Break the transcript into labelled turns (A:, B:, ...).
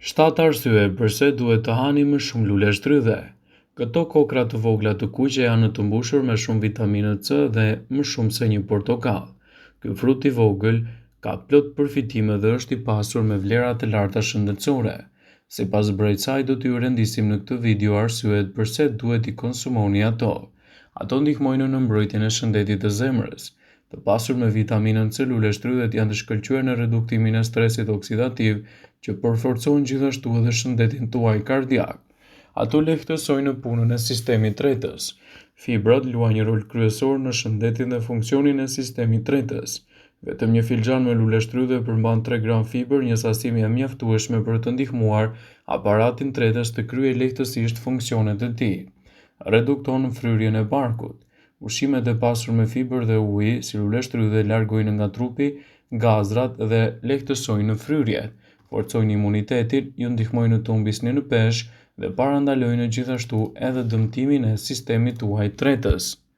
A: 7 arsye pse duhet të hani më shumë lule shtrydhe. Këto kokra të vogla të kuqe janë të mbushur me shumë vitaminë C dhe më shumë se një portokall. Ky frut i vogël ka plot përfitime dhe është i pasur me vlera të larta shëndetësore. Sipas Brightside do t'ju rendisim në këtë video arsyet pse duhet i konsumoni ato. Ato ndihmojnë në mbrojtjen e shëndetit të zemrës. Të pasur me vitaminën C, lule shtrydhet janë të shkëlqyer në reduktimin e stresit oksidativ, që përforcon gjithashtu edhe shëndetin tuaj kardiak. Ato lehtësojnë punën e sistemit tretës. Fibrat luajnë një rol kryesor në shëndetin dhe funksionin e sistemit tretës. Vetëm një filxhan me lule shtrydhe përmban 3 gram fiber, një sasi mjaftueshme për të ndihmuar aparatin tretës të kryejë lehtësisht funksionet e tij. Redukton fryrjen e barkut. Ushqimet e pasur me fiber dhe ujë, si lule shtrydhe, largojnë nga trupi gazrat dhe lehtësojnë fryrjen, forcojnë imunitetin, ju ndihmojnë të humbisni në peshë dhe parandalojnë gjithashtu edhe dëmtimin e sistemit tuaj tretës.